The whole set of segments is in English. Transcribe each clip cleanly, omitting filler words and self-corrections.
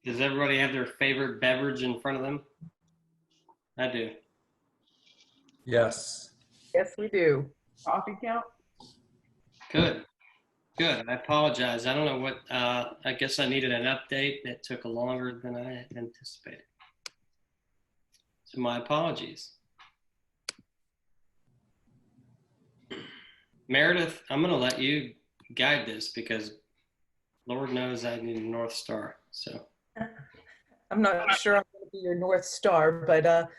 Does everybody have their favorite beverage in front of them? I do. Yes. Yes, we do. Coffee count? Good. Good. I apologize. I don't know what, I guess I needed an update that took longer than I had anticipated. So my apologies. Meredith, I'm going to let you guide this because Lord knows I need a North Star. So I'm not sure I'm going to be your North Star, but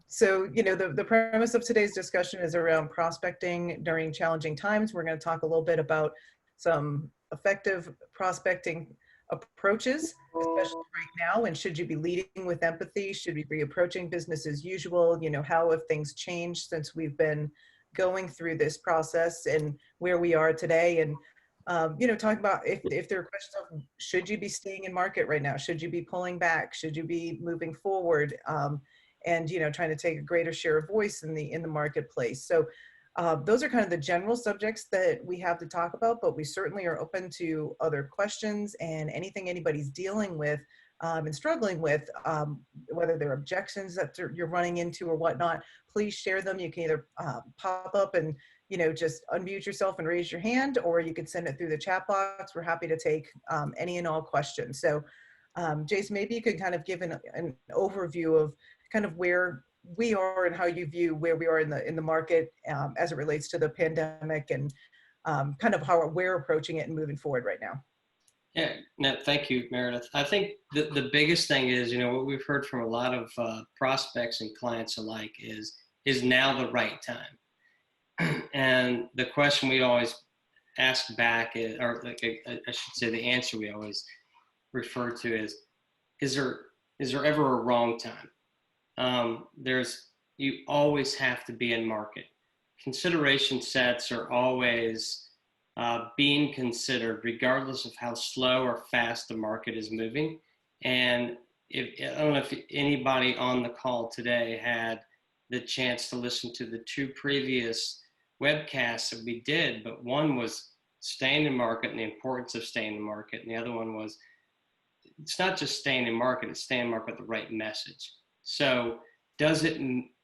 so, the premise of today's discussion is around prospecting during challenging times. We're going to talk a little bit about some effective prospecting approaches, especially right now. And should you be leading with empathy? Should we be approaching business as usual? How have things changed since we've been going through this process and where we are today? And talking about if there are questions of should you be staying in market right now? Should you be pulling back? Should you be moving forward? And trying to take a greater share of voice in the marketplace. So those are kind of the general subjects that we have to talk about, but we certainly are open to other questions and anything anybody's dealing with and struggling with, whether they're objections that you're running into or whatnot. Please share them. You can either pop up and just unmute yourself and raise your hand, or you can send it through the chat box. We're happy to take any and all questions. So Jason, maybe you could kind of give an overview of kind of where we are and how you view where we are in the market as it relates to the pandemic and kind of how we're approaching it and moving forward right now. yeah, no, thank you, Meredith. I think the biggest thing is, what we've heard from a lot of prospects and clients alike is now the right time? And the question we always ask back is, or I should say the answer we always refer to is there ever a wrong time? You always have to be in market. Consideration sets are always being considered regardless of how slow or fast the market is moving. And I don't know if anybody on the call today had the chance to listen to the two previous webcasts that we did, but one was staying in market and the importance of staying in market, and the other one was it's not just staying in market, it's staying in market with the right message. So does it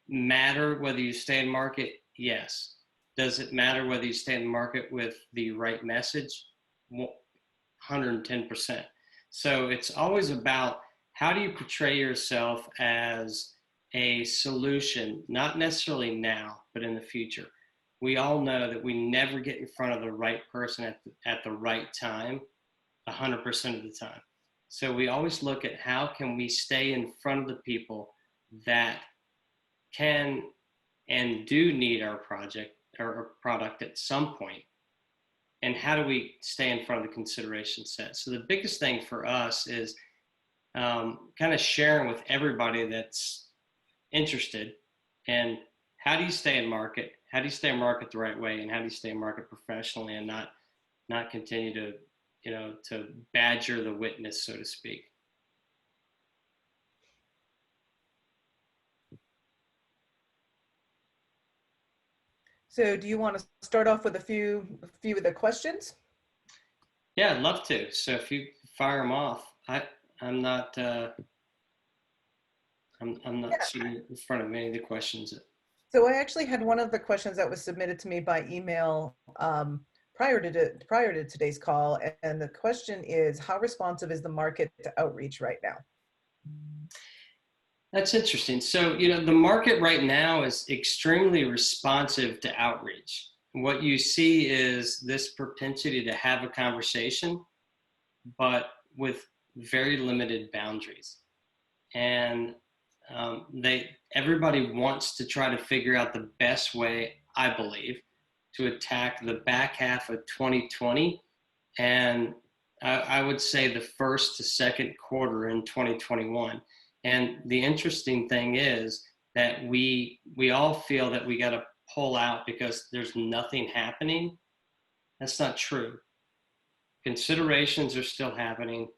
matter whether you stay in market? Yes. Does it matter whether you stay in the market with the right message? 110%. So it's always about how do you portray yourself as a solution, not necessarily now, but in the future. We all know that we never get in front of the right person at the right time 100% of the time. So we always look at how can we stay in front of the people that can and do need our project or product at some point, and how do we stay in front of the consideration set? So the biggest thing for us is kind of sharing with everybody that's interested, and how do you stay in market? How do you stay in market the right way, and how do you stay in market professionally and not continue to to badger the witness, so to speak. So do you want to start off with a few of the questions? Yeah, I'd love to. So if you fire them off, I'm not seeing in front of me the questions. So I actually had one of the questions that was submitted to me by email prior to today's call, and the question is, how responsive is the market to outreach right now? That's interesting. So, the market right now is extremely responsive to outreach. What you see is this propensity to have a conversation, but with very limited boundaries. And everybody wants to try to figure out the best way, I believe, to attack the back half of 2020. And I would say the first to second quarter in 2021. And the interesting thing is that we all feel that we got to pull out because there's nothing happening. That's not true. Considerations are still happening.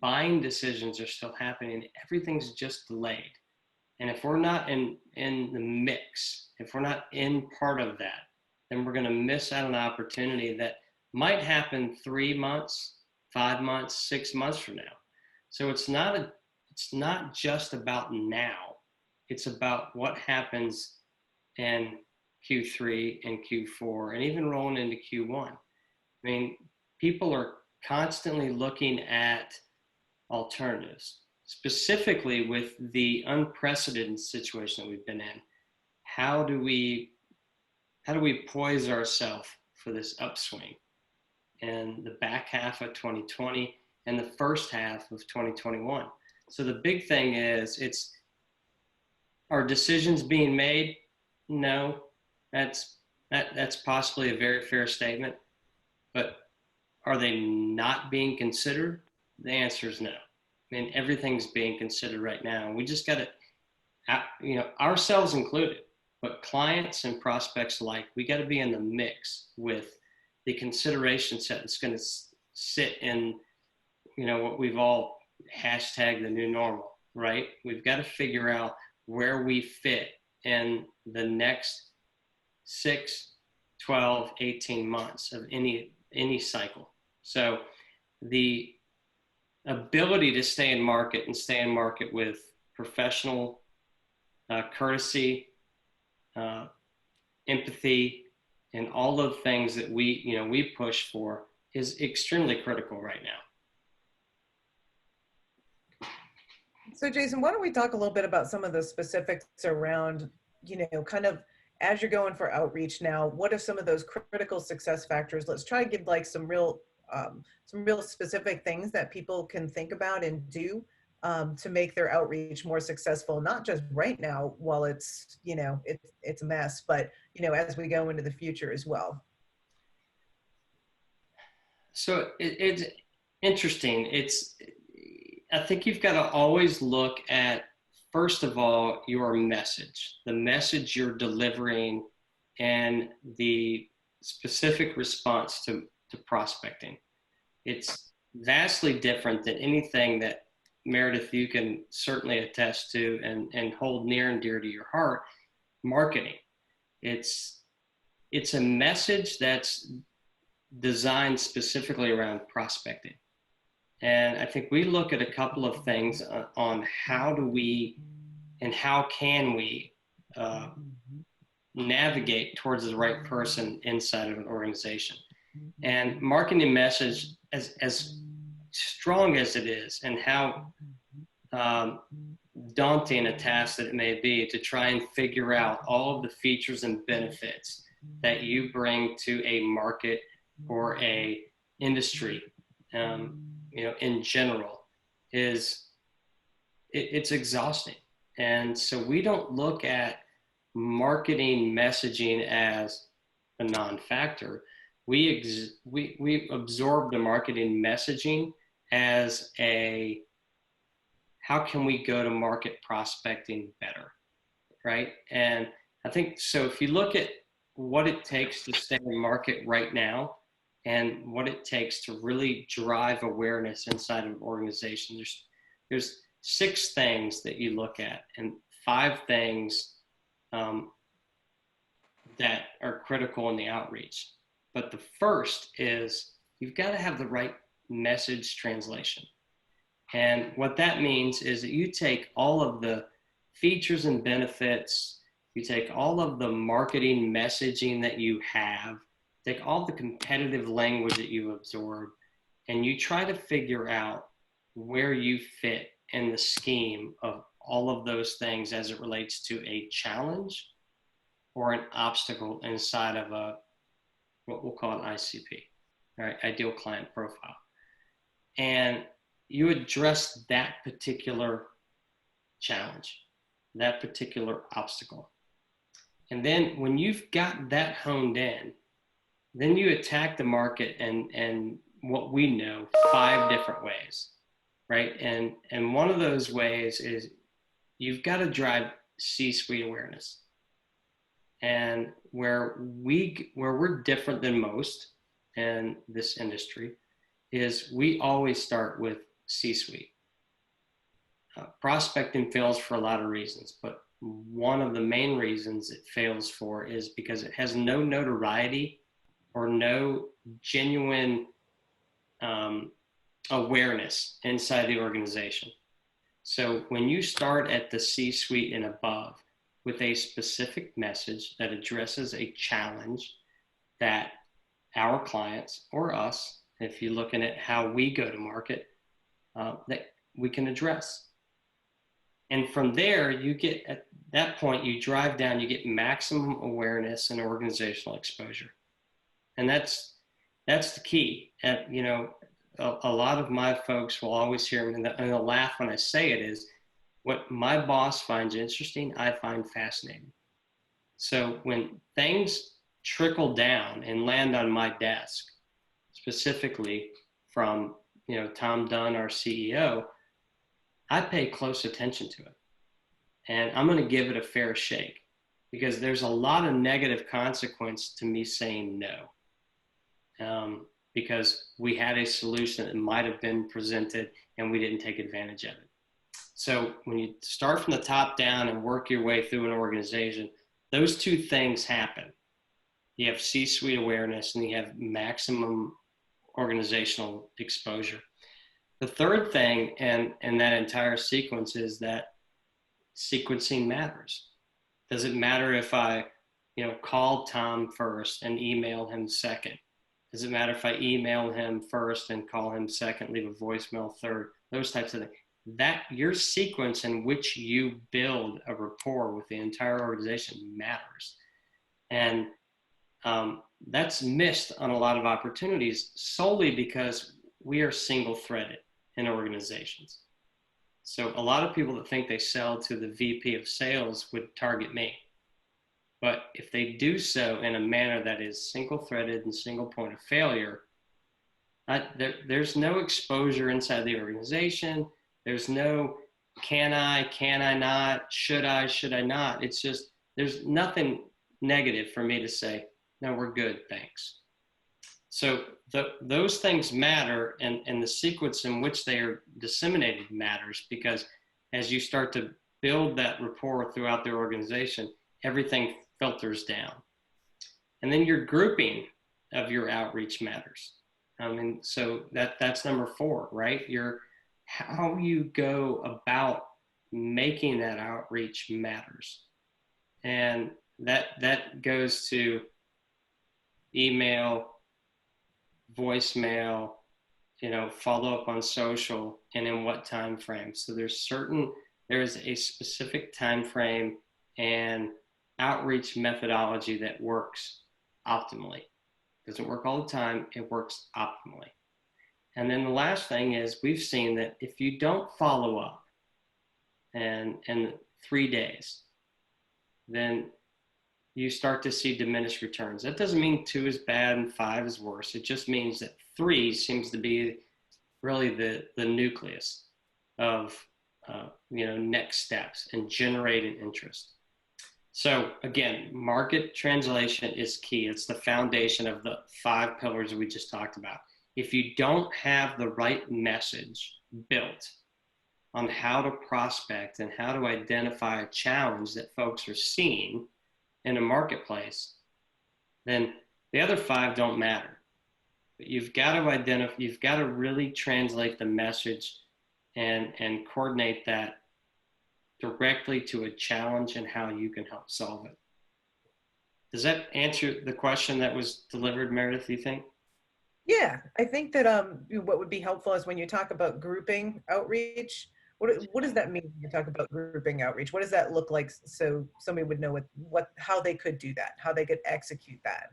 Buying decisions are still happening. Everything's just delayed. And if we're not in the mix, if we're not in part of that, then we're going to miss out on an opportunity that might happen 3 months, 5 months, 6 months from now. So it's not just about now. It's about what happens in Q3 and Q4 and even rolling into Q1. I mean, people are constantly looking at alternatives, specifically with the unprecedented situation that we've been in. How do we poise ourselves for this upswing in the back half of 2020 and the first half of 2021? So the big thing is, it's, are decisions being made? No, that's possibly a very fair statement, but are they not being considered? The answer is no. I mean, everything's being considered right now. We just got to, ourselves included, but clients and prospects alike, we got to be in the mix with the consideration set that's going to sit in, what we've all hashtag the new normal, right? We've got to figure out where we fit in the next 6, 12, 18 months of any cycle. So the ability to stay in market and stay in market with professional courtesy, empathy, and all the things that we push for is extremely critical right now. So Jason, why don't we talk a little bit about some of the specifics around, kind of as you're going for outreach now, what are some of those critical success factors? Let's try to give like some real specific things that people can think about and do to make their outreach more successful, not just right now while it's, it's a mess, but, as we go into the future as well. So it's interesting. I think you've got to always look at, first of all, your message, the message you're delivering, and the specific response to prospecting. It's vastly different than anything that, Meredith, you can certainly attest to and hold near and dear to your heart, marketing. It's a message that's designed specifically around prospecting. And I think we look at a couple of things on how do we and how can we navigate towards the right person inside of an organization. And marketing message, as strong as it is, and how daunting a task that it may be to try and figure out all of the features and benefits that you bring to a market or a industry, in general, it's exhausting. And so we don't look at marketing messaging as a non-factor. We absorb the marketing messaging as how can we go to market prospecting better, right? And I think, so if you look at what it takes to stay in market right now and what it takes to really drive awareness inside of an organization, there's 6 things that you look at and 5 things that are critical in the outreach. But the first is you've got to have the right message translation. And what that means is that you take all of the features and benefits, you take all of the marketing messaging that you have, take all the competitive language that you absorb, and you try to figure out where you fit in the scheme of all of those things as it relates to a challenge or an obstacle inside of what we'll call an ICP, right? Ideal client profile. And you address that particular challenge, that particular obstacle. And then when you've got that honed in, then you attack the market and what we know 5 different ways, right? And one of those ways is you've got to drive C-suite awareness. And where we're different than most in this industry is we always start with C-suite. Prospecting fails for a lot of reasons, but one of the main reasons it fails for is because it has no notoriety or no genuine awareness inside the organization. So when you start at the C-suite and above with a specific message that addresses a challenge that our clients or us, if you're looking at how we go to market, that we can address. And from there, you get, at that point, you drive down, you get maximum awareness and organizational exposure. And that's the key. And, you know, a lot of my folks will always hear me, and they'll laugh when I say it, is what my boss finds interesting, I find fascinating. So when things trickle down and land on my desk, specifically from, you know, Tom Dunn, our CEO, I pay close attention to it. And I'm going to give it a fair shake, because there's a lot of negative consequence to me saying no. Because we had a solution that might have been presented and we didn't take advantage of it. So when you start from the top down and work your way through an organization, those two things happen. You have C-suite awareness and you have maximum organizational exposure. The third thing in that entire sequence is that sequencing matters. Does it matter if I, you know, called Tom first and emailed him second? Does it matter if I email him first and call him second, leave a voicemail third? Those types of things. That your sequence in which you build a rapport with the entire organization matters. And that's missed on a lot of opportunities solely because we are single-threaded in organizations. So a lot of people that think they sell to the VP of sales would target me. But if they do so in a manner that is single-threaded and single point of failure, there's no exposure inside the organization. There's no can I not, should I not. It's just, there's nothing negative for me to say, no, we're good, thanks. So those things matter, and the sequence in which they are disseminated matters, because as you start to build that rapport throughout the organization, everything filters down. And then your grouping of your outreach matters. I mean, so that's number 4, right? How you go about making that outreach matters. And that goes to email, voicemail, you know, follow up on social, and in what time frame. So there is a specific time frame and outreach methodology that works optimally. It doesn't work all the time, it works optimally. And then the last thing is, we've seen that if you don't follow up in 3 days, then you start to see diminished returns. That doesn't mean 2 is bad and 5 is worse. It just means that 3 seems to be really the nucleus of next steps and generating interest. So again, market translation is key. It's the foundation of the 5 pillars we just talked about. If you don't have the right message built on how to prospect and how to identify a challenge that folks are seeing in a marketplace, then the other 5 don't matter. But you've got to really translate the message and coordinate that directly to a challenge and how you can help solve it. Does that answer the question that was delivered, Meredith, do you think? Yeah, I think that what would be helpful is when you talk about grouping outreach, what does that mean when you talk about grouping outreach? What does that look like, so somebody would know how they could do that, how they could execute that?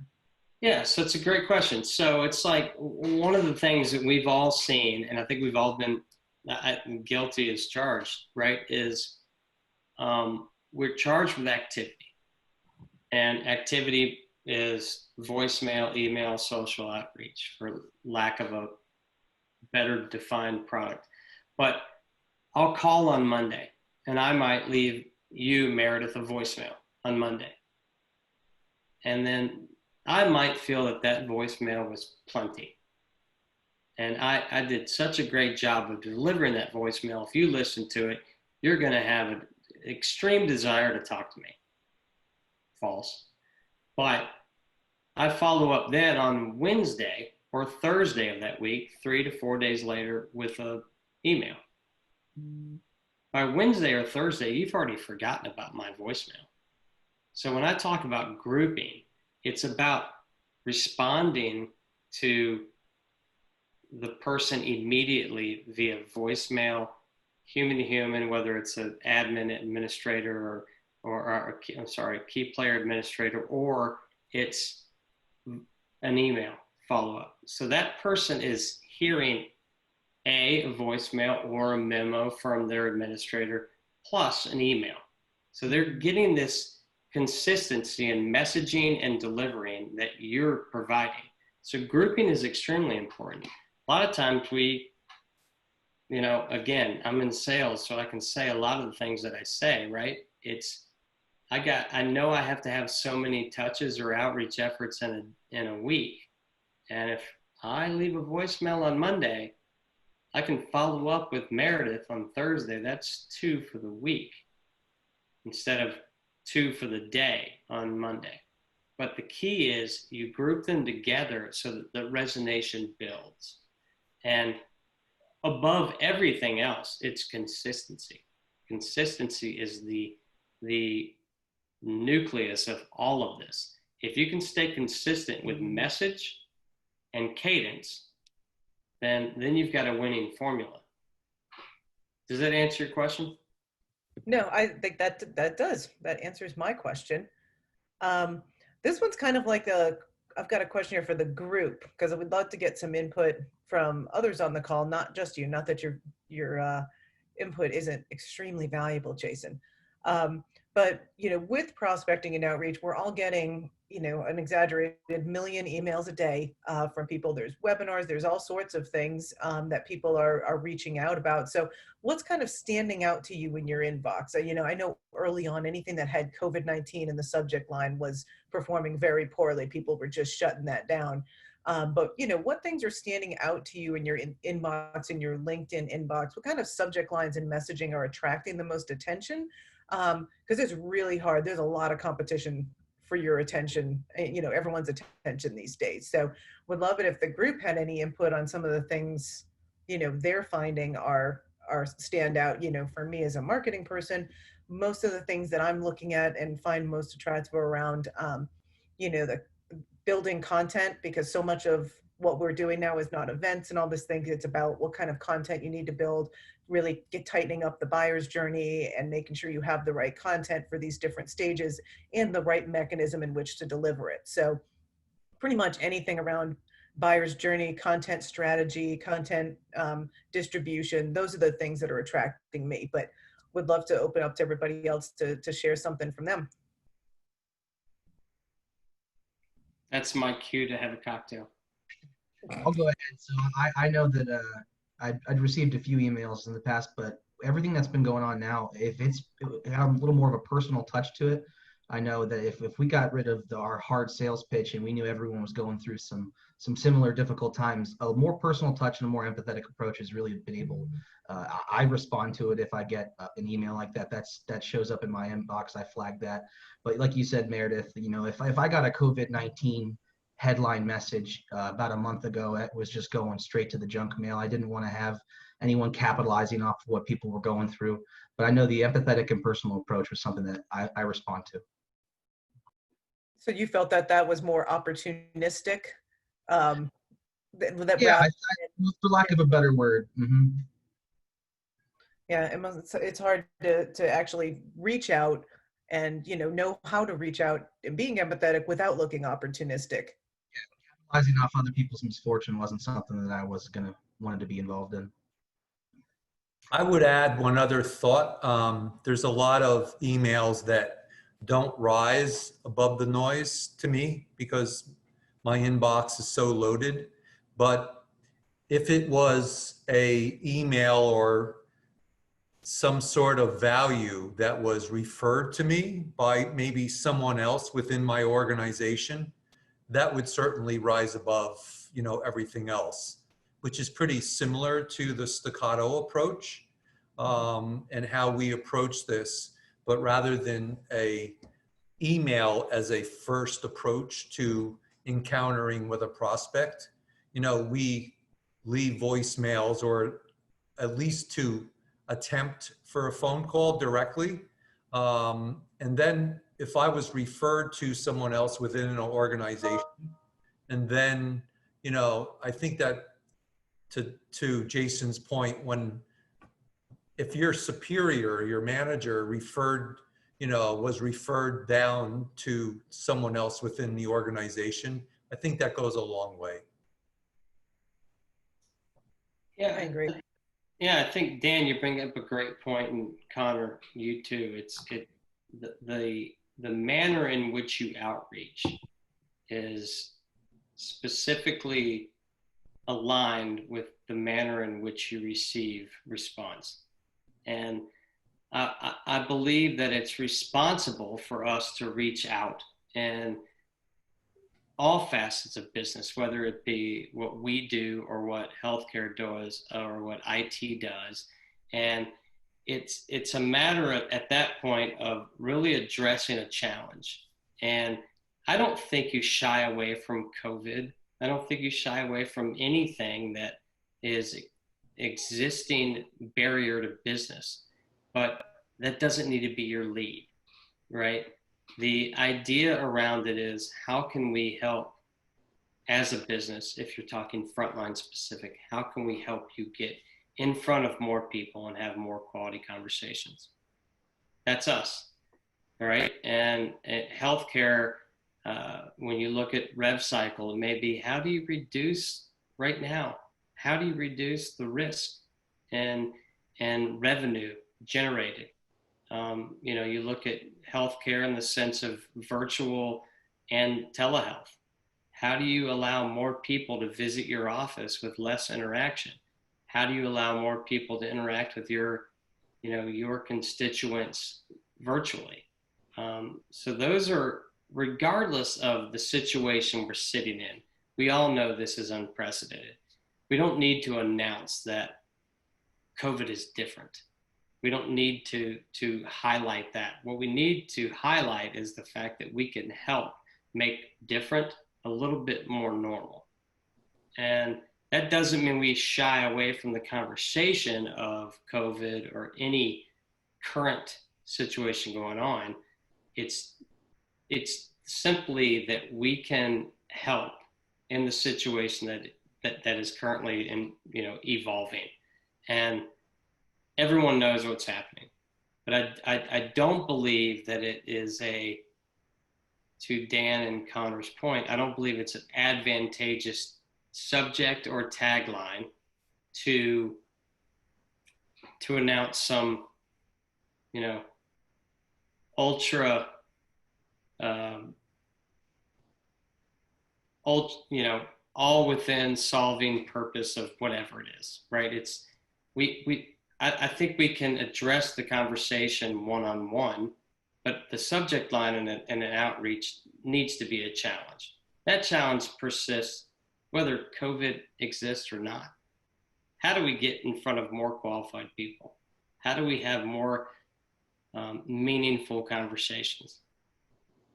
Yeah, so it's a great question. So it's like one of the things that we've all seen, and I think we've all been guilty as charged, right, is we're charged with activity. And activity is voicemail, email, social outreach, for lack of a better defined product. But I'll call on Monday, and I might leave you, Meredith, a voicemail on Monday. And then I might feel that voicemail was plenty. And I did such a great job of delivering that voicemail. If you listen to it, you're going to have an extreme desire to talk to me. False. But I follow up then on Wednesday, or Thursday of that week, 3 to 4 days later, with an email. By Wednesday or Thursday, you've already forgotten about my voicemail. So when I talk about grouping, it's about responding to the person immediately via voicemail, human to human, whether it's an admin administrator or I'm sorry, a key player administrator, or it's an email follow up. So that person is hearing a voicemail or a memo from their administrator plus an email. So they're getting this consistency in messaging and delivering that you're providing. So grouping is extremely important. A lot of times again, I'm in sales, so I can say a lot of the things that I say, right? I know I have to have so many touches or outreach efforts in a week. And if I leave a voicemail on Monday, I can follow up with Meredith on Thursday. That's 2 for the week instead of 2 for the day on Monday. But the key is you group them together so that the resonation builds. And above everything else, it's consistency. Consistency is the nucleus of all of this. If you can stay consistent with message and cadence, then you've got a winning formula. Does that answer your question? No, I think that does. That answers my question. This one's kind of like I've got a question here for the group, because I would love to get some input from others on the call, not just you, not that your input isn't extremely valuable, Jason. But, with prospecting and outreach, we're all getting, an exaggerated million emails a day from people. There's webinars, there's all sorts of things that people are reaching out about. So what's kind of standing out to you in your inbox? I know early on, anything that had COVID-19 in the subject line was performing very poorly. People were just shutting that down. But what things are standing out to you in your inbox, in your LinkedIn inbox? What kind of subject lines and messaging are attracting the most attention? Because it's really hard. There's a lot of competition for your attention, everyone's attention these days. So would love it if the group had any input on some of the things, they're finding are stand out. For me as a marketing person, most of the things that I'm looking at and find most attractive are around, the building content, because so much of what we're doing now is not events and all this thing. It's about what kind of content you need to build, really tightening up the buyer's journey and making sure you have the right content for these different stages and the right mechanism in which to deliver it. So pretty much anything around buyer's journey, content strategy, content distribution, those are the things that are attracting me, but would love to open up to everybody else to share something from them. That's my cue to have a cocktail. I'll go ahead. So I know that I'd received a few emails in the past, but everything that's been going on now, if it had a little more of a personal touch to it, I know that if we got rid of our hard sales pitch and we knew everyone was going through some similar difficult times, a more personal touch and a more empathetic approach has really been able. I respond to it if I get an email like that. That shows up in my inbox. I flag that. But like you said, Meredith, if I got a COVID-19 headline message about a month ago, it was just going straight to the junk mail. I didn't want to have anyone capitalizing off of what people were going through. But I know the empathetic and personal approach was something that I respond to. So you felt that was more opportunistic? Yeah, for lack of a better word. Mm-hmm. Yeah, it's hard to actually reach out and know how to reach out and being empathetic without looking opportunistic. Yeah, capitalizing off other people's misfortune wasn't something that I was wanted to be involved in. I would add one other thought. There's a lot of emails that don't rise above the noise to me because my inbox is so loaded. But if it was a email or some sort of value that was referred to me by maybe someone else within my organization, that would certainly rise above, everything else, which is pretty similar to the staccato approach and how we approach this. But rather than a email as a first approach to encountering with a prospect, we leave voicemails, or at least to attempt for a phone call directly. And then if I was referred to someone else within an organization, and then, I think that to Jason's point, if your superior, your manager was referred down to someone else within the organization, I think that goes a long way. Yeah, I agree. Yeah, I think Dan, you bring up a great point, and Connor, you too. The manner in which you outreach is specifically aligned with the manner in which you receive response. And I believe that it's responsible for us to reach out and all facets of business, whether it be what we do or what healthcare does or what IT does. And it's a matter of, at that point, of really addressing a challenge. And I don't think you shy away from COVID. I don't think you shy away from anything that is existing barrier to business, but that doesn't need to be your lead, right? The idea around it is, how can we help as a business? If you're talking frontline specific, how can we help you get in front of more people and have more quality conversations? That's us, all right? And healthcare, when you look at rev cycle, it may be, how do you reduce right now? How do you reduce the risk and revenue generated? You look at healthcare in the sense of virtual and telehealth. How do you allow more people to visit your office with less interaction? How do you allow more people to interact with your constituents virtually? So those are, regardless of the situation we're sitting in, we all know this is unprecedented. We don't need to announce that COVID is different. We don't need to highlight that. What we need to highlight is the fact that we can help make different a little bit more normal. And that doesn't mean we shy away from the conversation of COVID or any current situation going on. It's simply that we can help in the situation that is currently evolving. And everyone knows what's happening. But I don't believe that it is to Dan and Connor's point, I don't believe it's an advantageous subject or tagline to announce some, ultra, all within solving purpose of whatever it is, right? I think we can address the conversation one-on-one, but the subject line and an outreach needs to be a challenge. That challenge persists whether COVID exists or not. How do we get in front of more qualified people? How do we have more meaningful conversations?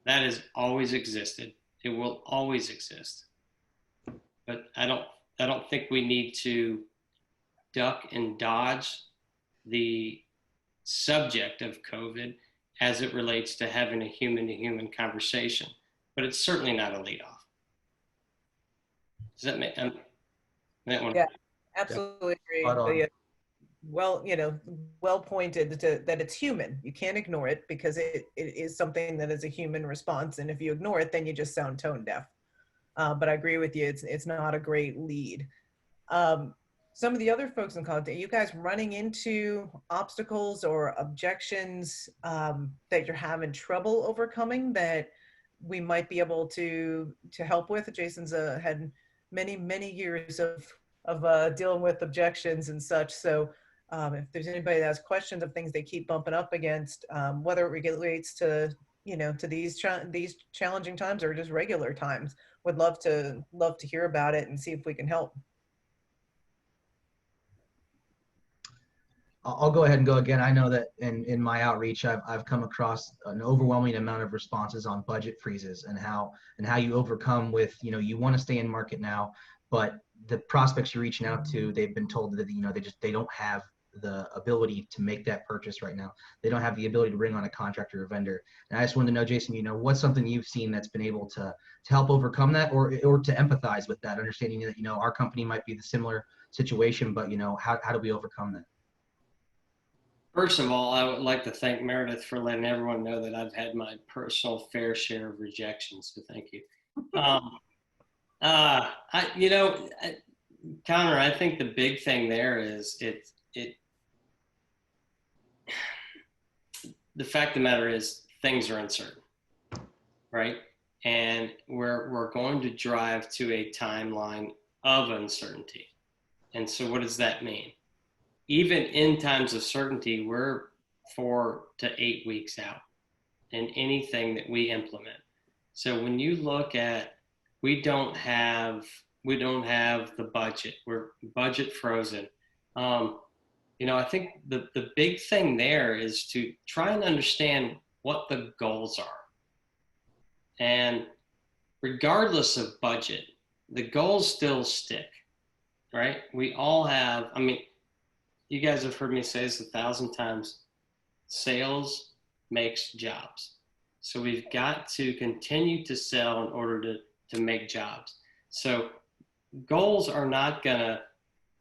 That has always existed. It will always exist. But I don't think we need to duck and dodge the subject of COVID as it relates to having a human-to-human conversation. But it's certainly not a lead-off. Does that make sense? Yeah, absolutely agree. Well, well pointed that it's human. You can't ignore it because it is something that is a human response. And if you ignore it, then you just sound tone deaf. But I agree with you. It's not a great lead. Some of the other folks in content, you guys running into obstacles or objections that you're having trouble overcoming that we might be able to help with? Jason's had many years of dealing with objections and such. So if there's anybody that has questions of things they keep bumping up against, whether it relates to to these challenging times or just regular times, would love to hear about it and see if we can help. I'll go ahead and go again. I know that in my outreach, I've come across an overwhelming amount of responses on budget freezes and how you overcome with, you want to stay in market now, but the prospects you're reaching out to, they've been told that, they don't have the ability to make that purchase right now. They don't have the ability to bring on a contractor or vendor. And I just wanted to know, Jason, what's something you've seen that's been able to help overcome that, or to empathize with that, understanding that, our company might be the similar situation, but, how do we overcome that? First of all, I would like to thank Meredith for letting everyone know that I've had my personal fair share of rejections. So thank you. Connor, I think the big thing there is the fact of the matter is things are uncertain, right? And we're going to drive to a timeline of uncertainty. And so what does that mean? Even in times of certainty, we're 4 to 8 weeks out in anything that we implement. So when you look at, we don't have the budget. We're budget frozen. I think the big thing there is to try and understand what the goals are. And regardless of budget, the goals still stick, right? We all have, you guys have heard me say this 1,000 times. Sales makes jobs. So we've got to continue to sell in order to make jobs. So goals are not going to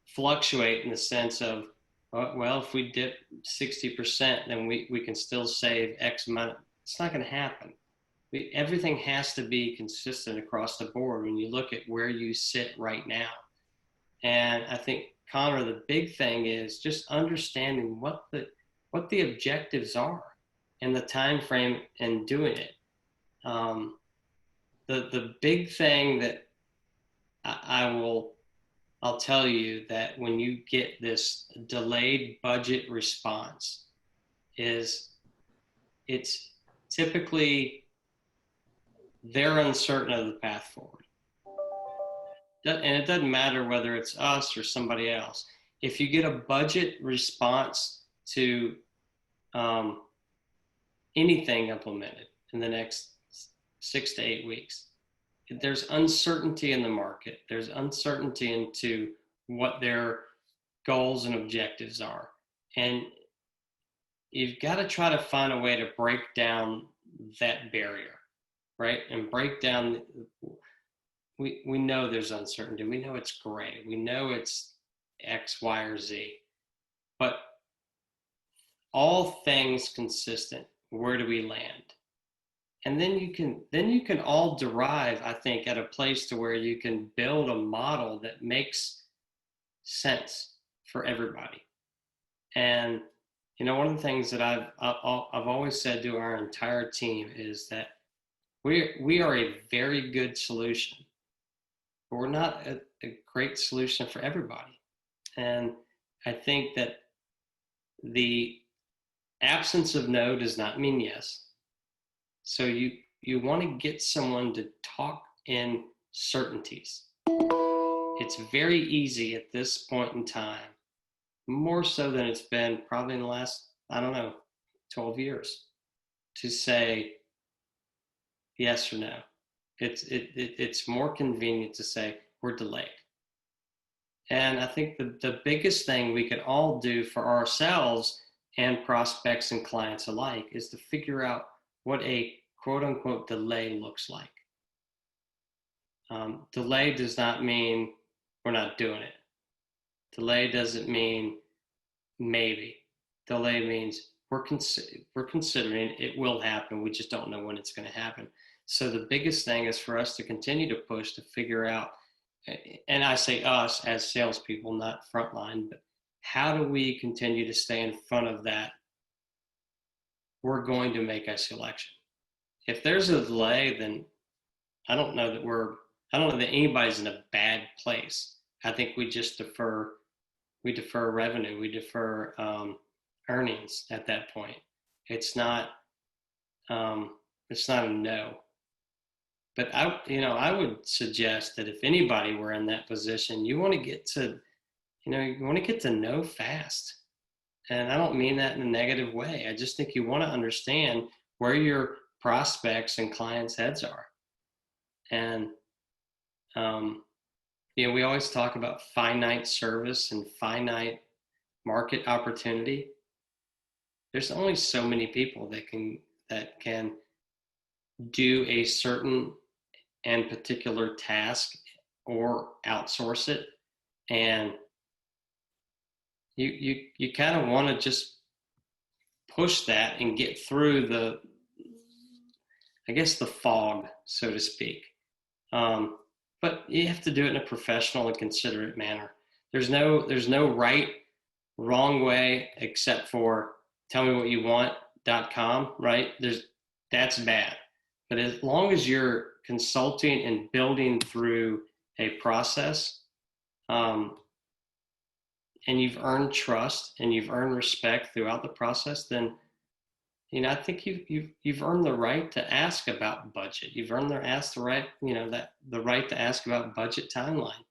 fluctuate in the sense of, well, if we dip 60%, then we can still save X amount. It's not going to happen. Everything has to be consistent across the board when you look at where you sit right now. And I think, Connor, the big thing is just understanding what the objectives are and the time frame and doing it. The big thing that I'll tell you that when you get this delayed budget response is it's typically they're uncertain of the path forward. And it doesn't matter whether it's us or somebody else. If you get a budget response to anything implemented in the next 6 to 8 weeks, there's uncertainty in the market. There's uncertainty into what their goals and objectives are. And you've got to try to find a way to break down that barrier, right? And break down, we know there's uncertainty. We know it's gray. We know it's X, Y, or Z. But all things consistent, where do we land? And then you can all derive, I think, at a place to where you can build a model that makes sense for everybody. And one of the things that I've always said to our entire team is that we are a very good solution, but we're not a great solution for everybody. And I think that the absence of no does not mean yes. So you want to get someone to talk in certainties. It's very easy at this point in time, more so than it's been probably in the last, 12 years, to say yes or no. It's more convenient to say we're delayed. And I think the biggest thing we could all do for ourselves and prospects and clients alike is to figure out what a quote unquote delay looks like. Delay does not mean we're not doing it. Delay doesn't mean maybe. Delay means we're considering it will happen. We just don't know when it's going to happen. So the biggest thing is for us to continue to push to figure out, and I say us as salespeople, not frontline, but how do we continue to stay in front of that? We're going to make a selection. If there's a delay, then I don't know that anybody's in a bad place. I think we just defer revenue, we defer earnings at that point. It's not a no. But I would suggest that if anybody were in that position, you want to get to know fast. And I don't mean that in a negative way. I just think you want to understand where your prospects and clients' heads are. And, we always talk about finite service and finite market opportunity. There's only so many people that can do a certain and particular task or outsource it. And you kind of want to just push that and get through the fog, so to speak. But you have to do it in a professional and considerate manner. There's no right, wrong way except for tell me what you want.com, right? That's bad. But as long as you're consulting and building through a process, and you've earned trust and you've earned respect throughout the process, then I think you've earned the right to ask about budget. You've earned the right to ask about budget timeline.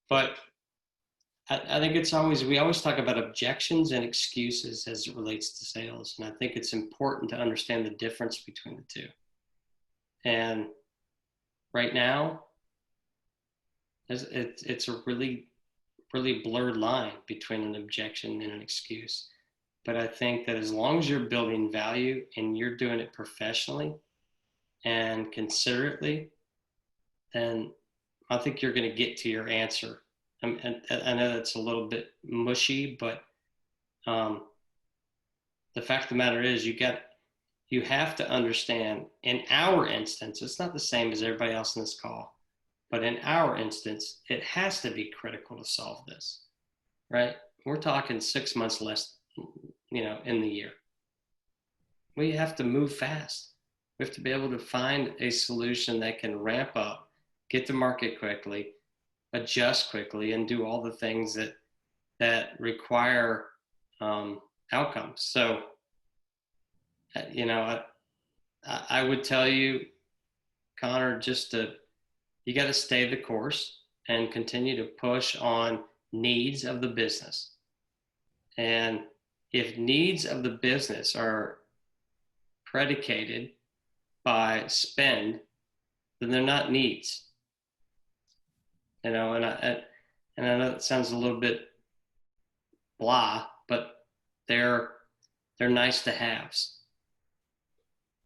But I think we always talk about objections and excuses as it relates to sales, and I think it's important to understand the difference between the two. And right now, it's a really blurred line between an objection and an excuse. But I think that as long as you're building value and you're doing it professionally and considerately, then I think you're going to get to your answer. And I know that's a little bit mushy, but the fact of the matter is you have to understand, in our instance, it's not the same as everybody else in this call, but in our instance, it has to be critical to solve this, right? We're talking 6 months less, in the year. We have to move fast. We have to be able to find a solution that can ramp up, get to market quickly, adjust quickly, and do all the things that require outcomes. So, I would tell you, Connor, you got to stay the course and continue to push on needs of the business. And if needs of the business are predicated by spend, then they're not needs. And I know that sounds a little bit blah, but they're nice to haves.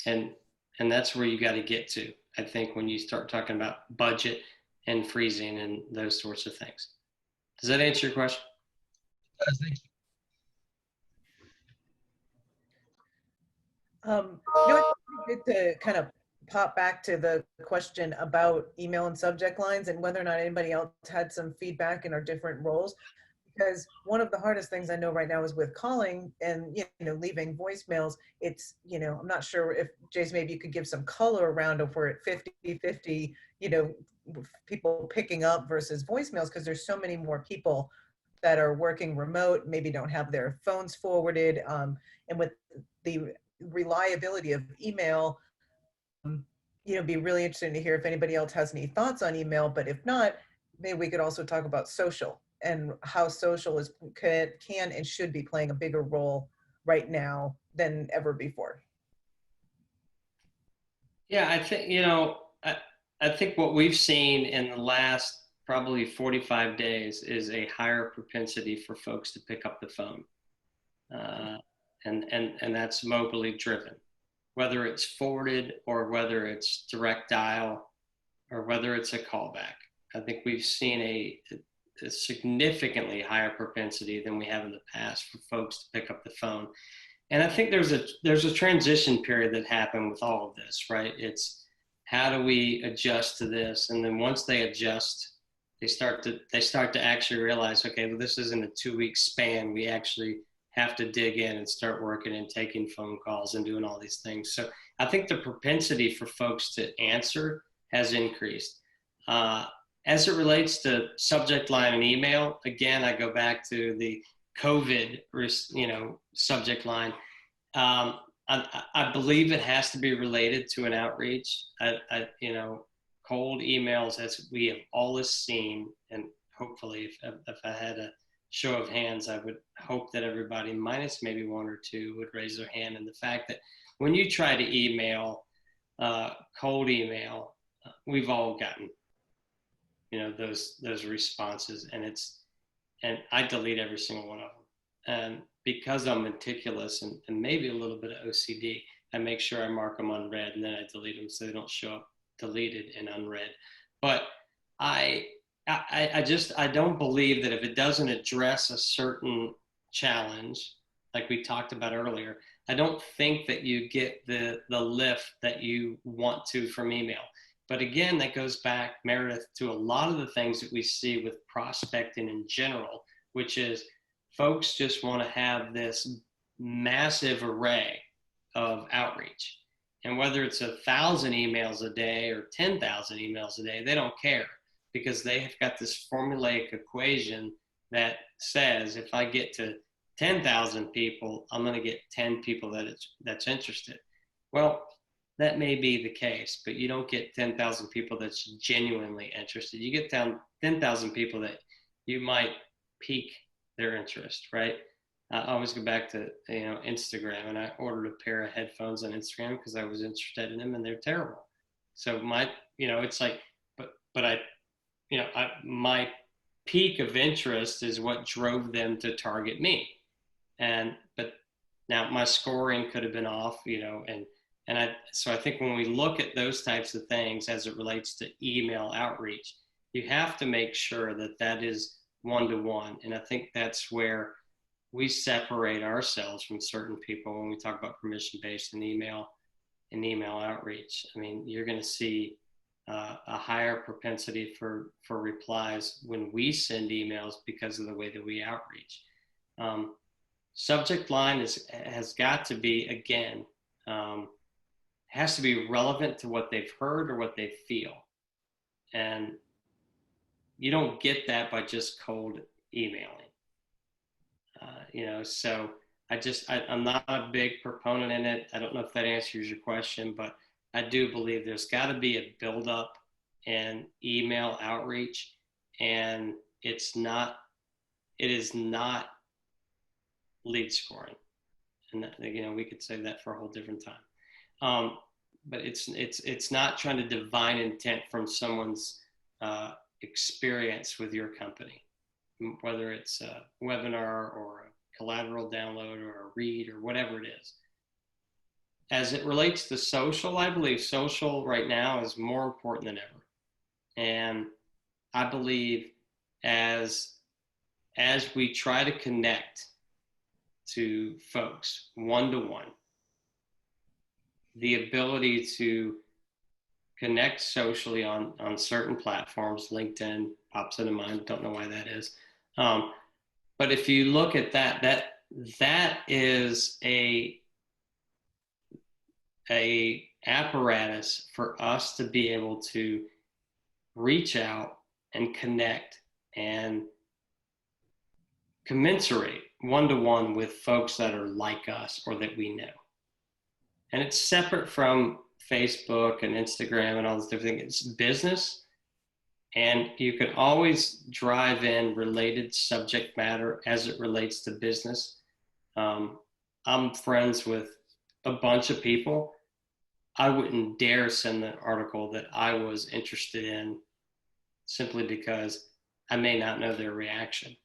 And that's where you got to get to, I think, when you start talking about budget and freezing and those sorts of things. Does that answer your question? It does, thank you. Good to kind of pop back to the question about email and subject lines and whether or not anybody else had some feedback in our different roles. Because one of the hardest things I know right now is with calling and leaving voicemails. It's I'm not sure if Jace, maybe you could give some color around if we're at 50-50, people picking up versus voicemails, because there's so many more people that are working remote, maybe don't have their phones forwarded, and with the reliability of email, be really interesting to hear if anybody else has any thoughts on email. But if not, maybe we could also talk about social and how social can and should be playing a bigger role right now than ever before. Yeah, I think, I think what we've seen in the last probably 45 days is a higher propensity for folks to pick up the phone. And that's mobilely driven, whether it's forwarded or whether it's direct dial or whether it's a callback. I think we've seen a significantly higher propensity than we have in the past for folks to pick up the phone. And I think there's a transition period that happened with all of this, right? It's how do we adjust to this? And then once they adjust, they start to actually realize, okay, well, this isn't a 2-week span. We actually have to dig in and start working and taking phone calls and doing all these things. So I think the propensity for folks to answer has increased. As it relates to subject line and email, again, I go back to the COVID, subject line. I believe it has to be related to an outreach. Cold emails, as we have always seen, and hopefully if I had a show of hands, I would hope that everybody, minus maybe one or two, would raise their hand. And the fact that when you try to email, cold email, we've all gotten those responses, and I delete every single one of them. And because I'm meticulous and maybe a little bit of OCD, I make sure I mark them unread, and then I delete them so they don't show up deleted and unread. But I don't believe that if it doesn't address a certain challenge, like we talked about earlier, I don't think that you get the lift that you want to from email. But again, that goes back, Meredith, to a lot of the things that we see with prospecting in general, which is folks just want to have this massive array of outreach. And whether it's 1,000 emails a day or 10,000 emails a day, they don't care, because they have got this formulaic equation that says if I get to 10,000 people, I'm going to get 10 people that's interested. Well, that may be the case, but you don't get 10,000 people that's genuinely interested. You get down 10,000 people that you might pique their interest, right? I always go back to Instagram, and I ordered a pair of headphones on Instagram because I was interested in them, and they're terrible. So it's like, but my peak of interest is what drove them to target me, but now my scoring could have been off, so I think when we look at those types of things as it relates to email outreach, you have to make sure that that is one-to-one, and I think that's where we separate ourselves from certain people when we talk about permission-based and email outreach. I mean, you're going to see a higher propensity for replies when we send emails because of the way that we outreach. Subject line has got to be, again, has to be relevant to what they've heard or what they feel. And you don't get that by just cold emailing. So I'm not a big proponent in it. I don't know if that answers your question, but I do believe there's got to be a buildup in email outreach, and it is not lead scoring. And we could say that for a whole different time. But it's not trying to divine intent from someone's experience with your company, whether it's a webinar or a collateral download or a read or whatever it is. As it relates to social, I believe social right now is more important than ever. And I believe as we try to connect to folks one-to-one, the ability to connect socially on certain platforms, LinkedIn pops into mind, don't know why that is. But if you look at that is a apparatus for us to be able to reach out and connect and commensurate one-to-one with folks that are like us or that we know. And it's separate from Facebook and Instagram and all this different things. It's business, and you can always drive in related subject matter as it relates to business. I'm friends with a bunch of people. I wouldn't dare send an article that I was interested in simply because I may not know their reaction.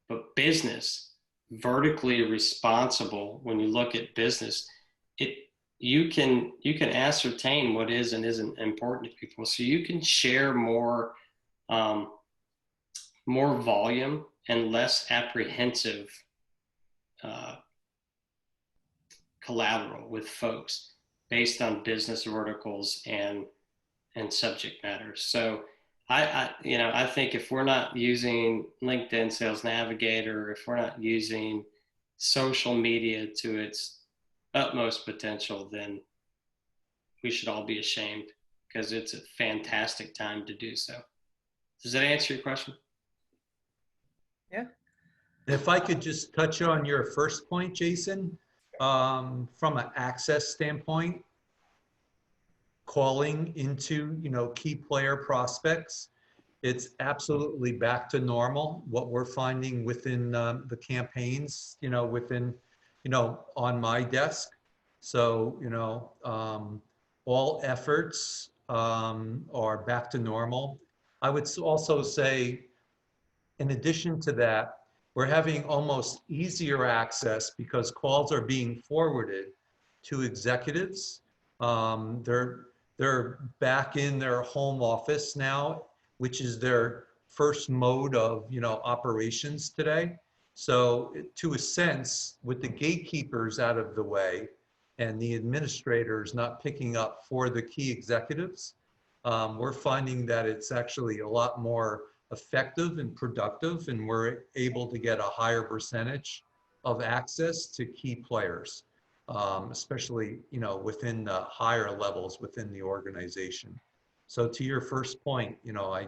But business, vertically responsible, when you look at business, you can ascertain what is and isn't important to people. So you can share more volume and less apprehensive collateral with folks based on business verticals and subject matters. So I think if we're not using LinkedIn Sales Navigator, if we're not using social media to its utmost potential, then we should all be ashamed, because it's a fantastic time to do so. Does that answer your question? Yeah. If I could just touch on your first point, Jason, from an access standpoint, calling into, key player prospects, it's absolutely back to normal. What we're finding within the campaigns, within, on my desk. So, all efforts are back to normal. I would also say, in addition to that, we're having almost easier access because calls are being forwarded to executives. They're back in their home office now, which is their first mode of operations today. So to a sense, with the gatekeepers out of the way and the administrators not picking up for the key executives, we're finding that it's actually a lot more effective and productive, and we're able to get a higher percentage of access to key players, especially within the higher levels within the organization. So to your first point, I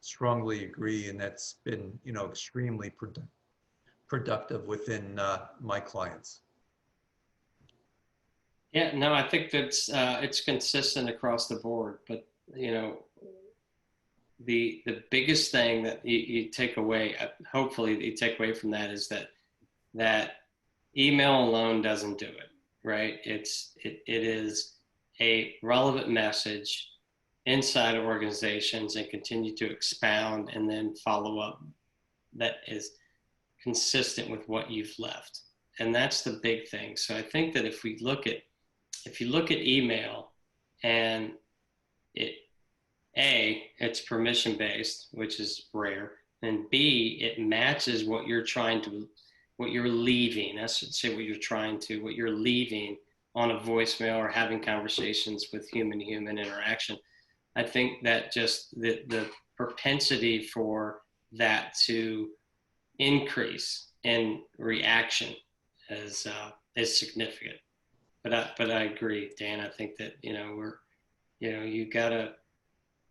strongly agree, and that's been extremely productive within my clients. Yeah, no, I think that's it's consistent across the board. But you know, the biggest thing that you take away, hopefully that you take away from that, is that email alone doesn't do it, right? It is a relevant message inside of organizations and continue to expound and then follow up that is consistent with what you've left. And that's the big thing. So I think that if you look at email and it's permission based, which is rare, and B, it matches what you're leaving. I should say what you're leaving on a voicemail or having conversations with human to human interaction. I think that just the propensity for that to increase in reaction is significant. But I agree, Dan. I think that you gotta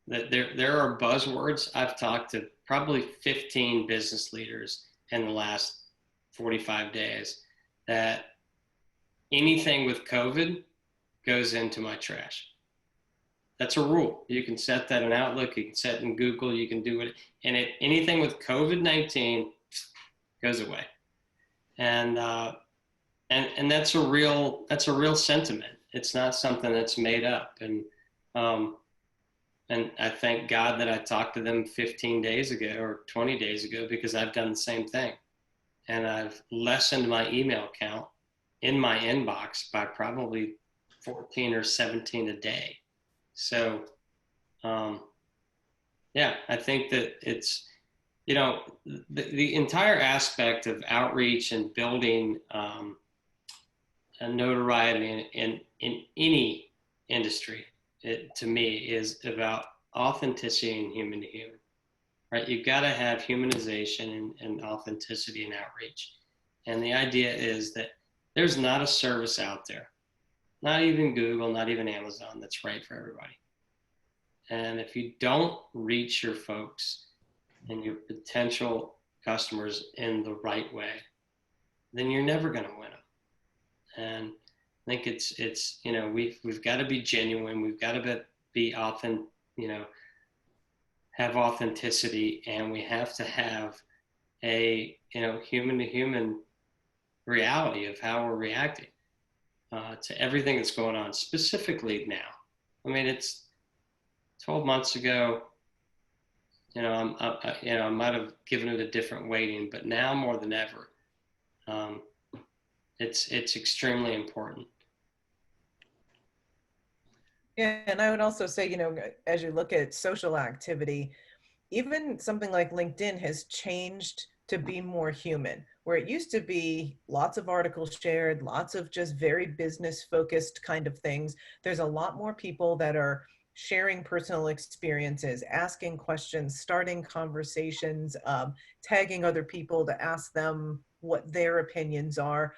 that there are buzzwords. I've talked to probably 15 business leaders in the last 45 days that anything with COVID goes into my trash. That's a rule. You can set that in Outlook, you can set it in Google, you can do it. And anything with COVID-19 goes away. And that's a real sentiment. It's not something that's made up. And I thank God that I talked to them 15 days ago or 20 days ago, because I've done the same thing. And I've lessened my email count in my inbox by probably 14 or 17 a day. So, yeah, I think that it's, the entire aspect of outreach and building a notoriety in any industry, to me, is about authenticity and human to human, right? You've got to have humanization and authenticity and outreach. And the idea is that there's not a service out there, not even Google, not even Amazon, that's right for everybody. And if you don't reach your folks and your potential customers in the right way, then you're never going to win them. And I think it's we've got to be genuine. We've got to be authentic, have authenticity, and we have to have a human to human reality of how we're reacting to everything that's going on, specifically now. I mean, it's 12 months ago, I might have given it a different weighting, but now more than ever, it's extremely important. Yeah, and I would also say, as you look at social activity, even something like LinkedIn has changed to be more human, where it used to be lots of articles shared, lots of just very business focused kind of things. There's a lot more people that are sharing personal experiences, asking questions, starting conversations, tagging other people to ask them what their opinions are.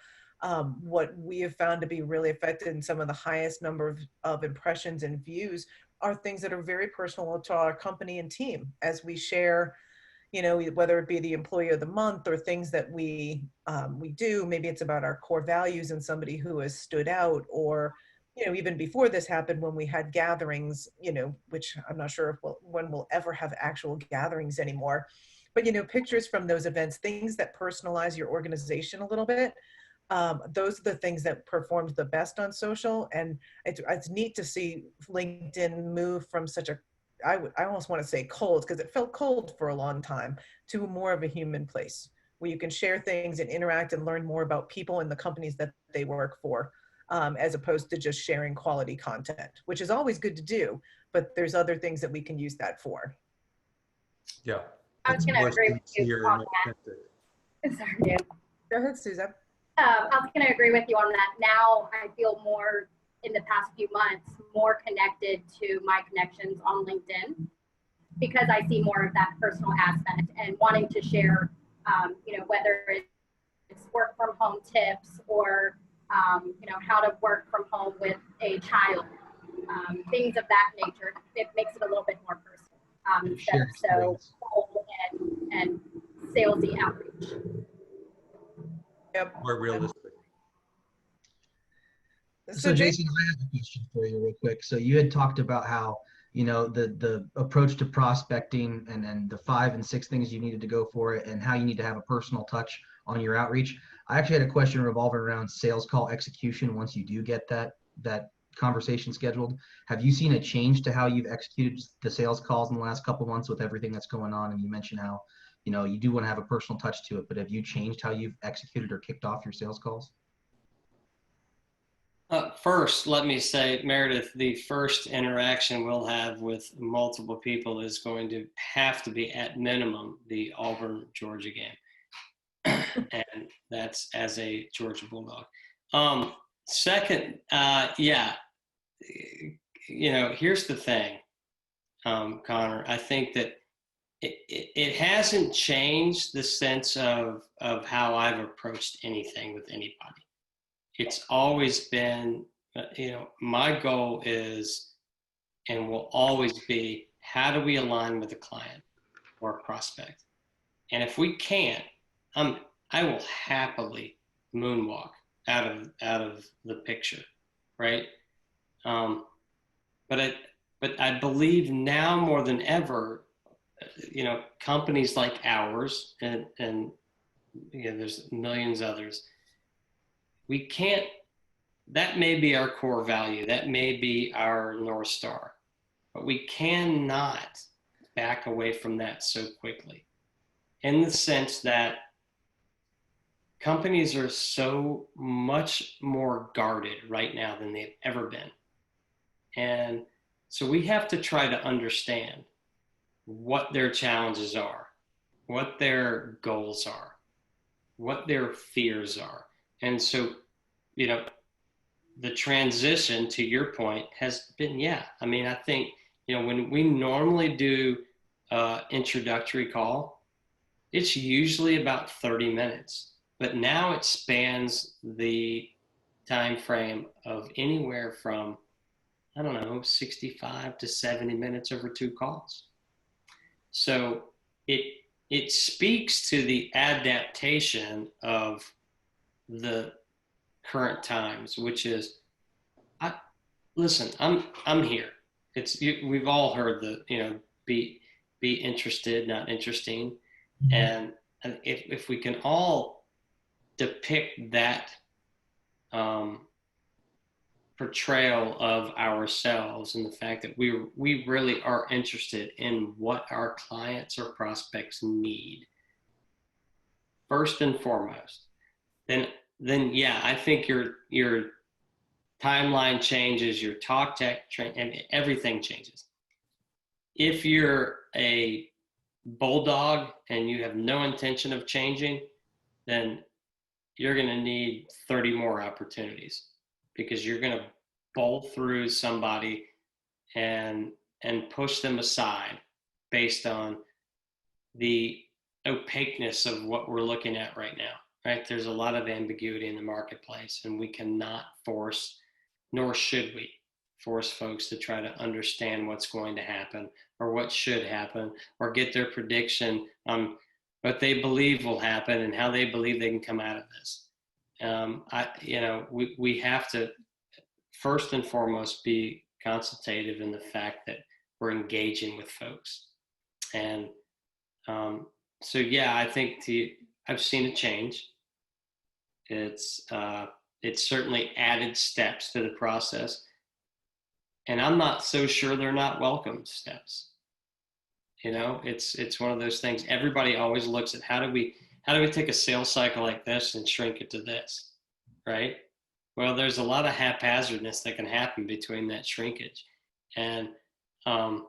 What we have found to be really effective in some of the highest number of impressions and views are things that are very personal to our company and team, as we share, whether it be the employee of the month or things that we do. Maybe it's about our core values and somebody who has stood out, or even before this happened, when we had gatherings, which I'm not sure when we'll ever have actual gatherings anymore, but pictures from those events, things that personalize your organization a little bit. Those are the things that performed the best on social. And it's neat to see LinkedIn move from such a I almost want to say cold, because it felt cold for a long time, to more of a human place where you can share things and interact and learn more about people and the companies that they work for, as opposed to just sharing quality content, which is always good to do, but there's other things that we can use that for. Yeah. I was It's going to more agree with you sincere on and that. authentic. Sorry. Go ahead, Susan. I was going to agree with you on that. Now I feel more, in the past few months, more connected to my connections on LinkedIn, because I see more of that personal aspect and wanting to share, whether it's work from home tips or, how to work from home with a child, things of that nature. It makes it a little bit more personal, instead of so cold and salesy outreach. Yep. More realistic. So Jason, I have a question for you real quick. So you had talked about how, the approach to prospecting and the 5 and 6 things you needed to go for it and how you need to have a personal touch on your outreach. I actually had a question revolving around sales call execution once you do get that conversation scheduled. Have you seen a change to how you've executed the sales calls in the last couple of months with everything that's going on? And you mentioned how, you do want to have a personal touch to it, but have you changed how you've executed or kicked off your sales calls? First, let me say, Meredith, the first interaction we'll have with multiple people is going to have to be, at minimum, the Auburn, Georgia game. And that's as a Georgia Bulldog. Second, here's the thing, Connor. I think that it hasn't changed the sense of how I've approached anything with anybody. It's always been, my goal is and will always be, how do we align with a client or a prospect? And if we can't, I will happily moonwalk out of the picture, right? But I believe now more than ever, companies like ours and there's millions others. We can't, that may be our core value, that may be our North Star, but we cannot back away from that so quickly, in the sense that companies are so much more guarded right now than they've ever been. And so we have to try to understand what their challenges are, what their goals are, what their fears are. And so, the transition, to your point, has been, I think, when we normally do introductory call, it's usually about 30 minutes, but now it spans the time frame of anywhere from, 65 to 70 minutes over 2 calls. So it speaks to the adaptation of the current times, which is, I'm here. We've all heard the, be interested, not interesting. Mm-hmm. And if we can all depict that portrayal of ourselves and the fact that we really are interested in what our clients or prospects need, first and foremost, then I think your timeline changes, your talk tech and everything changes. If you're a bulldog and you have no intention of changing, then you're going to need 30 more opportunities, because you're going to bowl through somebody and push them aside based on the opaqueness of what we're looking at right now, right? There's a lot of ambiguity in the marketplace, and we cannot force, nor should we force, folks to try to understand what's going to happen or what should happen, or get their prediction on what they believe will happen and how they believe they can come out of this. We have to first and foremost be consultative in the fact that we're engaging with folks. And I think I've seen a change. It's certainly added steps to the process. And I'm not so sure they're not welcome steps. You know, it's one of those things. Everybody always looks at how do we take a sales cycle like this and shrink it to this, right? Well, there's a lot of haphazardness that can happen between that shrinkage, and I'm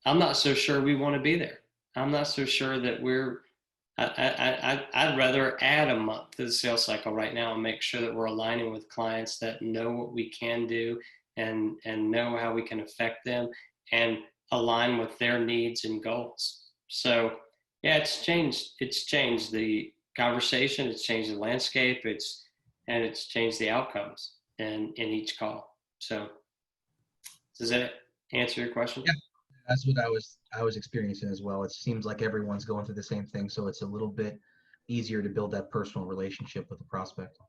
not so sure we want to be there. I'm not so sure that I'd rather add a month to the sales cycle right now and make sure that we're aligning with clients that know what we can do and know how we can affect them and align with their needs and goals. So yeah, it's changed the conversation, it's changed the landscape, it's changed the outcomes in each call. So does that answer your question? Yeah, that's what I was experiencing as well. It seems like everyone's going through the same thing, so it's a little bit easier to build that personal relationship with the prospect.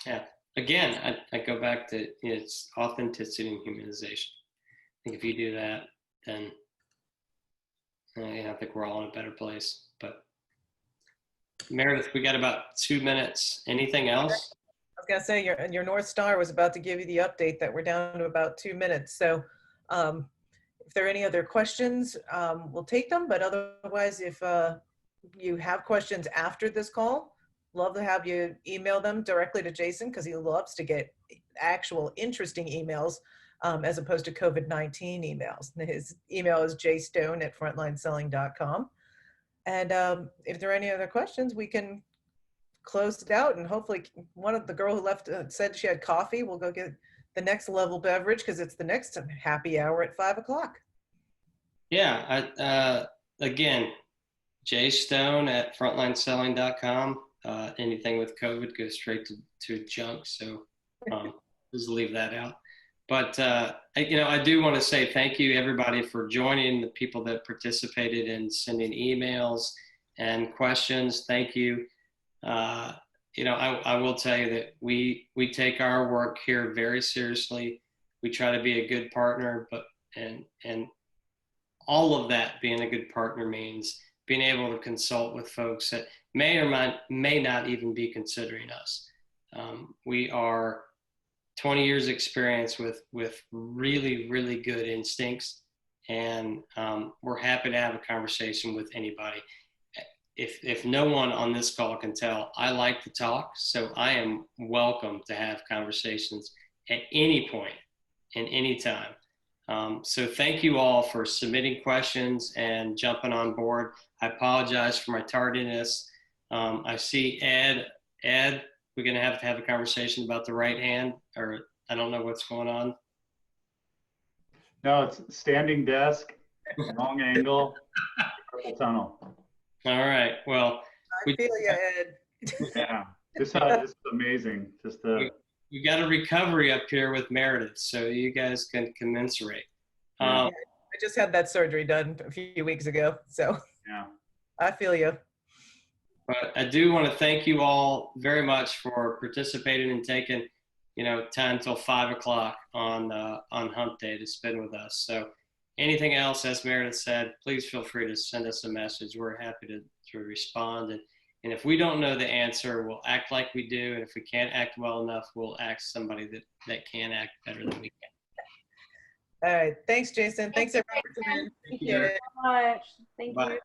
Yeah. Again, I go back to it's authenticity and humanization. I think if you do that, then I think we're all in a better place. But Meredith, we got about 2 minutes. Anything else? I was gonna say your North Star was about to give you the update that we're down to about 2 minutes. So if there are any other questions, we'll take them. But otherwise, if you have questions after this call, love to have you email them directly to Jason because he loves to get actual interesting emails as opposed to COVID-19 emails. His email is jstone@frontlineselling.com. And if there are any other questions, we can close it out. And hopefully one of the girl who left said she had coffee. We'll go get the next level beverage because it's the next happy hour at 5 o'clock. Yeah. Again, jstone@frontlineselling.com. Anything with COVID goes straight to junk. So just leave that out. But, I do want to say thank you, everybody, for joining, the people that participated in sending emails and questions. Thank you. I will tell you that we take our work here very seriously. We try to be a good partner, and all of that being a good partner means being able to consult with folks that may or may not even be considering us. We are 20 years experience with really, really good instincts. And we're happy to have a conversation with anybody. If no one on this call can tell, I like to talk. So I am welcome to have conversations at any point and any time. So thank you all for submitting questions and jumping on board. I apologize for my tardiness. I see Ed, we're going to have a conversation about the right hand, or I don't know what's going on. No, it's standing desk, long angle, purple tunnel. All right. Well, I feel you, Ed. Yeah, this is amazing. Just we got a recovery up here with Meredith, so you guys can commensurate. I just had that surgery done a few weeks ago, so yeah. I feel you. But I do want to thank you all very much for participating and taking, time till 5 o'clock on Hump Day to spend with us. So anything else, as Meredith said, please feel free to send us a message. We're happy to respond. And if we don't know the answer, we'll act like we do. And if we can't act well enough, we'll ask somebody that can act better than we can. All right. Thanks, Jason. Thanks, everyone. Thank you so much. Thank Bye. you.